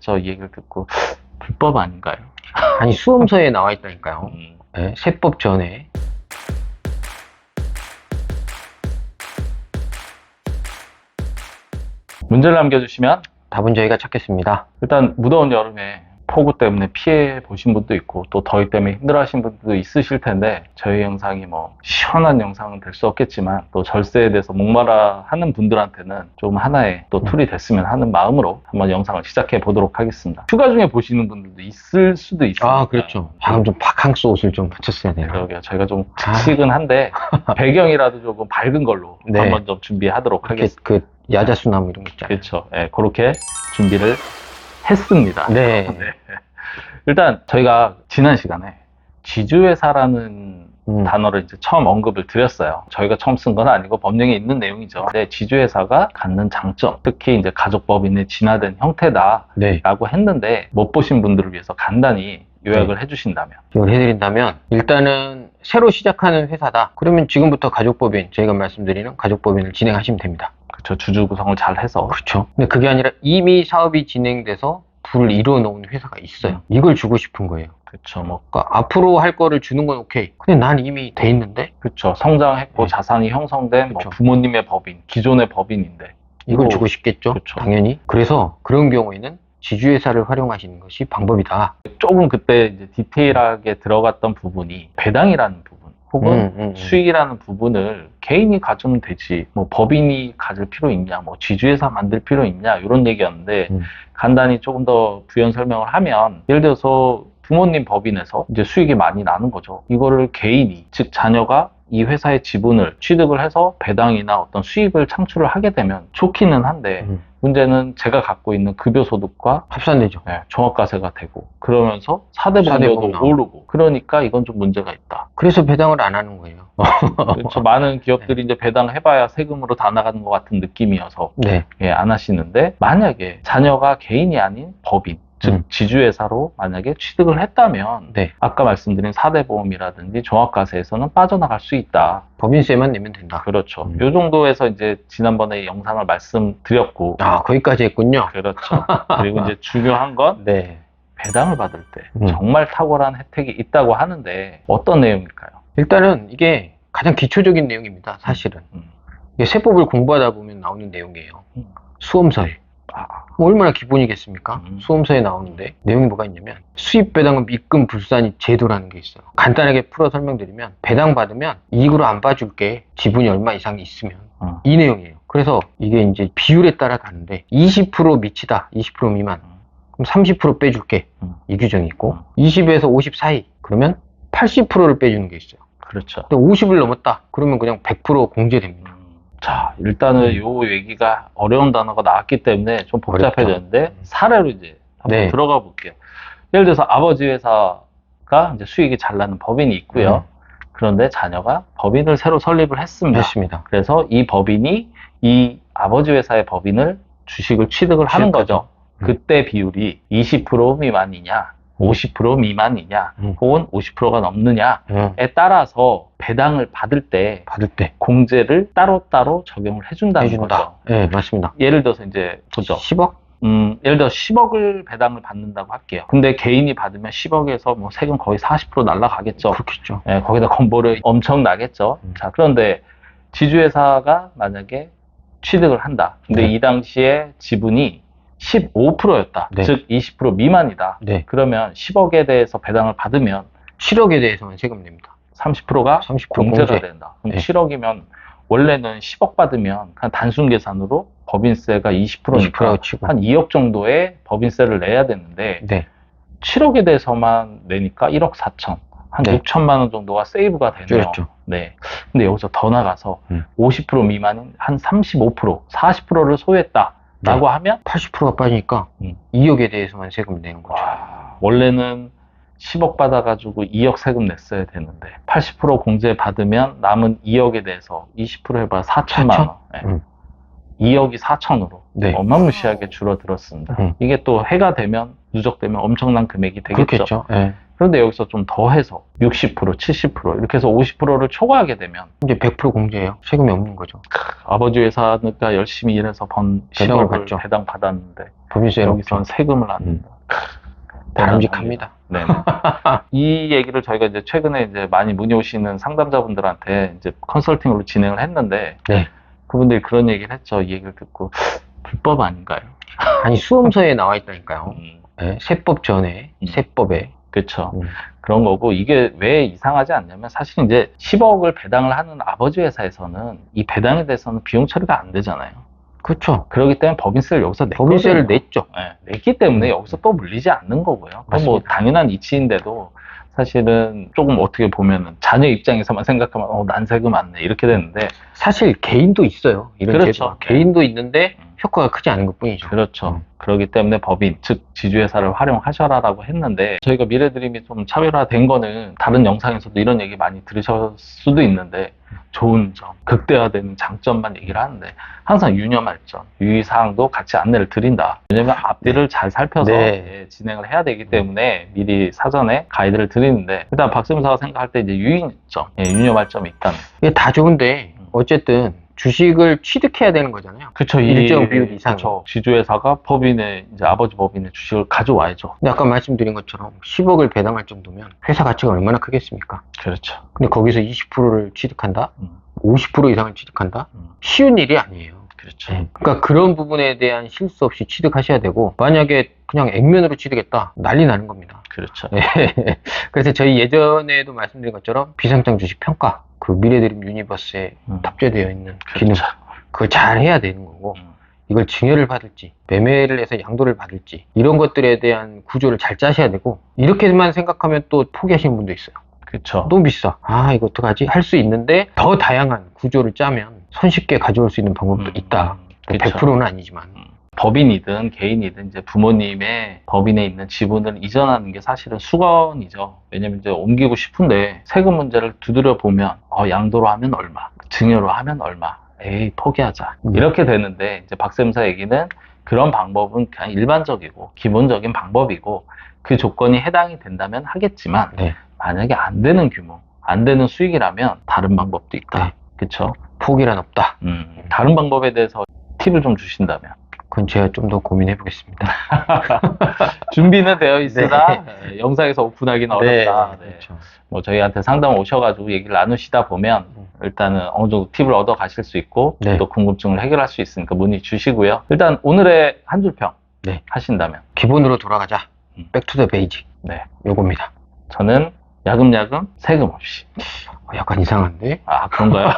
이것저것 얘기를 듣고 불법 아닌가요? 아니, 수험서에 나와 있다니까요. 네, 세법 전에. 문제를 남겨주시면 답은 저희가 찾겠습니다. 일단 무더운 여름에 폭우 때문에 피해 보신 분도 있고 또 더위 때문에 힘들어 하신 분들도 있으실 텐데 저희 영상이 뭐 시원한 영상은 될 수 없겠지만 또 절세에 대해서 목마라 하는 분들한테는 좀 하나의 또 툴이 됐으면 하는 마음으로 한번 영상을 시작해 보도록 하겠습니다. 휴가 중에 보시는 분들도 있을 수도 있어요. 아, 그렇죠. 방금 좀 바캉스 옷을 좀 붙였어야 되나? 그러게요. 저희가 좀 칙칙은 한데 배경이라도 조금 밝은 걸로 네. 한번 좀 준비하도록 이렇게 하겠습니다. 그 야자수나무 이런 거 있잖아요. 그렇죠. 네, 그렇게 준비를 했습니다. 네. 네. 일단 저희가 지난 시간에 지주회사라는 단어를 이제 처음 언급을 드렸어요. 저희가 처음 쓴 건 아니고 법령에 있는 내용이죠. 근데 지주회사가 갖는 장점, 특히 이제 가족법인의 진화된 형태다라고 네. 했는데 못 보신 분들을 위해서 간단히 요약을 해주신다면. 이걸 해드린다면, 일단은 새로 시작하는 회사다. 그러면 지금부터 가족법인, 저희가 말씀드리는 가족법인을 진행하시면 됩니다. 그렇죠. 주주 구성을 잘 해서. 그렇죠. 근데 그게 아니라 이미 사업이 진행돼서 부를 이루어 놓은 회사가 있어요. 이걸 주고 싶은 거예요. 그렇죠. 뭐 그러니까 앞으로 할 거를 주는 건 오케이. 근데 난 이미 돼 있는데 그렇죠. 성장했고 네. 자산이 형성된 뭐 그쵸. 부모님의 법인, 기존의 법인인데 이걸 이거- 주고 싶겠죠. 그쵸. 당연히. 그래서 그런 경우에는 지주회사를 활용하시는 것이 방법이다. 조금 그때 이제 디테일하게 들어갔던 부분이 배당이라는 부분 혹은 수익이라는 부분을 개인이 가지면 되지 뭐 법인이 가질 필요 있냐 뭐 지주회사 만들 필요 있냐 이런 얘기였는데 간단히 조금 더 부연 설명을 하면 예를 들어서 부모님 법인에서 이제 수익이 많이 나는 거죠. 이거를 개인이 즉 자녀가 이 회사의 지분을 취득을 해서 배당이나 어떤 수익을 창출을 하게 되면 좋기는 한데 문제는 제가 갖고 있는 급여소득과 합산되죠. 종합과세가 되고 그러면서 4대 사대보험도 보험료도 오르고 그러니까 이건 좀 문제가 있다. 그래서 배당을 안 하는 거예요. 그렇죠. 많은 기업들이 이제 배당해봐야 세금으로 다 나가는 것 같은 느낌이어서 네. 안 하시는데 만약에 자녀가 개인이 아닌 법인 즉 지주회사로 만약에 취득을 했다면 네. 아까 말씀드린 4대 보험이라든지 종합과세에서는 빠져나갈 수 있다. 법인세만 내면 된다. 그렇죠. 요 정도에서 이제 지난번에 영상을 말씀드렸고 아, 거기까지 했군요. 그렇죠. 그리고 이제 중요한 건 네. 배당을 받을 때 정말 탁월한 혜택이 있다고 하는데 어떤 내용일까요? 일단은 이게 가장 기초적인 내용입니다. 사실은. 이게 세법을 공부하다 보면 나오는 내용이에요. 수험서에. 뭐 얼마나 기본이겠습니까? 수험서에 나오는데 내용이 뭐가 있냐면 수입 배당은 입금 불산이 제도라는 게 있어요. 간단하게 풀어 설명드리면 배당 받으면 이익으로 안 봐줄게. 지분이 얼마 이상 있으면 이 내용이에요. 그래서 이게 이제 비율에 따라 다른데 20% 미치다. 20% 미만. 그럼 30% 빼줄게. 이 규정이 있고 20에서 50 사이. 그러면 80%를 빼주는 게 있어요. 그렇죠. 근데 50을 넘었다. 그러면 그냥 100% 공제됩니다. 자, 일단은 요 얘기가 어려운 단어가 나왔기 때문에 좀 복잡해졌는데 사례로 이제 한번 네. 들어가 볼게요. 예를 들어서 아버지 회사가 이제 수익이 잘 나는 법인이 있고요. 그런데 자녀가 법인을 새로 설립을 했습니다. 그래서 이 법인이 이 아버지 회사의 법인을 주식을 취득을 하는 거죠. 그때 비율이 20% 미만이냐 50% 미만이냐 혹은 50%가 넘느냐에 따라서 배당을 받을 때 공제를 따로따로 적용을 해준다는 거죠. 네, 맞습니다. 예를 들어서 이제 보죠. 10억? 예를 들어 10억을 배당을 받는다고 할게요. 근데 개인이 받으면 10억에서 뭐 세금 거의 40% 날라가겠죠. 그렇겠죠. 거기다 건보료 엄청 나겠죠. 자, 그런데 지주회사가 만약에 취득을 한다. 근데 이 당시에 지분이 15%였다. 즉 20% 미만이다. 그러면 10억에 대해서 배당을 받으면 7억에 대해서만 세금 냅니다. 30%가 30% 공제가 공제. 된다. 그럼 7억이면 원래는 10억 받으면 그냥 단순 계산으로 법인세가 20%니까 20% 치고. 한 2억 정도의 법인세를 내야 되는데 7억에 대해서만 내니까 1억 4천. 한 6천만 원 정도가 세이브가 되네요. 줄였죠. 네. 근데 여기서 더 나가서 50% 미만인 한 35%, 40%를 소유했다. 라고 하면 80%가 빠지니까 2억에 대해서만 세금을 내는 거죠. 원래는 10억 받아가지고 2억 세금 냈어야 되는데 80% 공제 받으면 남은 2억에 대해서 20% 해봐 4천만 원. 2억이 4천으로 어마무시하게 줄어들었습니다. 이게 또 해가 되면 누적되면 엄청난 금액이 되겠죠. 그렇겠죠. 그런데 여기서 좀 더 해서 60%, 70% 이렇게 해서 50%를 초과하게 되면 이제 100% 공제예요. 세금이 없는 거죠. 아버지 회사니까 열심히 일해서 번 배당을 10억을 받죠. 배당 받았는데 법인세는 여기선 세금을 안 낸다. 바람직합니다. 네. 이 얘기를 저희가 이제 최근에 이제 많이 문의 오시는 상담자분들한테 이제 컨설팅으로 진행을 했는데, 네. 그분들이 그런 얘기를 했죠. 이 얘기를 듣고 불법 아닌가요? 아니 수험서에 나와 있다니까요. 네, 세법 전에 세법에. 그렇죠. 그런 거고, 이게 왜 이상하지 않냐면 사실 이제 10억을 배당을 하는 아버지 회사에서는 이 배당에 대해서는 비용 처리가 안 되잖아요. 그렇죠. 그러기 때문에 법인세를 여기서 냈거든요. 법인세를 냈죠. 네, 냈기 때문에 여기서 또 물리지 않는 거고요. 뭐 당연한 이치인데도 사실은 조금 어떻게 보면은 자녀 입장에서만 생각하면 난 세금 안 내 이렇게 되는데, 사실 개인도 있어요. 이런 그렇죠. 제도가. 개인도 있는데 효과가 크지 않은 것 뿐이죠. 그렇죠. 그렇기 때문에 법인, 즉 지주회사를 활용하셔라라고 했는데, 저희가 미래드림이 좀 차별화된 거는 다른 영상에서도 이런 얘기 많이 들으실 수도 있는데, 좋은 점, 극대화되는 장점만 얘기를 하는데 항상 유념할 점, 유의사항도 같이 안내를 드린다. 왜냐면 앞뒤를 잘 살펴서 진행을 해야 되기 때문에 미리 사전에 가이드를 드리는데, 일단 박세무사가 생각할 때 이제 유념할 점이 있다는. 이게 다 좋은데 어쨌든 주식을 취득해야 되는 거잖아요. 그렇죠. 일정 비율 이상. 그렇죠. 지주회사가 법인의, 이제 아버지 법인의 주식을 가져와야죠. 근데 아까 말씀드린 것처럼 10억을 배당할 정도면 회사 가치가 얼마나 크겠습니까? 그렇죠. 근데 거기서 20%를 취득한다? 50% 이상을 취득한다? 쉬운 일이 아니에요. 그렇죠. 그러니까 그런 부분에 대한 실수 없이 취득하셔야 되고, 만약에 그냥 액면으로 취득했다? 난리 나는 겁니다. 그렇죠. 그래서 저희 예전에도 말씀드린 것처럼 비상장 주식 평가, 그 미래드림 유니버스에 탑재되어 있는 기능, 그걸 잘 해야 되는 거고, 이걸 증여를 받을지 매매를 해서 양도를 받을지 이런 것들에 대한 구조를 잘 짜셔야 되고, 이렇게만 생각하면 또 포기하시는 분도 있어요. 그렇죠. 너무 비싸, 이거 어떡하지? 할 수 있는데 더 다양한 구조를 짜면 손쉽게 가져올 수 있는 방법도 있다. 그쵸. 100%는 아니지만. 법인이든 개인이든 이제 부모님의 법인에 있는 지분을 이전하는 게 사실은 수건이죠. 왜냐면 이제 옮기고 싶은데 세금 문제를 두드려 보면 양도로 하면 얼마, 증여로 하면 얼마, 에이 포기하자 이렇게 되는데, 이제 박세무사 얘기는 그런 방법은 그냥 일반적이고 기본적인 방법이고, 그 조건이 해당이 된다면 하겠지만 만약에 안 되는 규모, 안 되는 수익이라면 다른 방법도 있다. 그렇죠? 포기란 없다. 다른 방법에 대해서 팁을 좀 주신다면. 그건 제가 좀 더 고민해 보겠습니다. 준비는 되어 있으나 영상에서 오픈하기는 어렵다. 그렇죠. 뭐 저희한테 상담 오셔가지고 얘기를 나누시다 보면 일단은 어느 정도 팁을 얻어 가실 수 있고, 또 궁금증을 해결할 수 있으니까 문의 주시고요. 일단 오늘의 한 줄평 하신다면. 기본으로 돌아가자. 백투더 베이직. 요겁니다. 저는 야금야금 세금 없이. 약간 이상한데? 그런가요?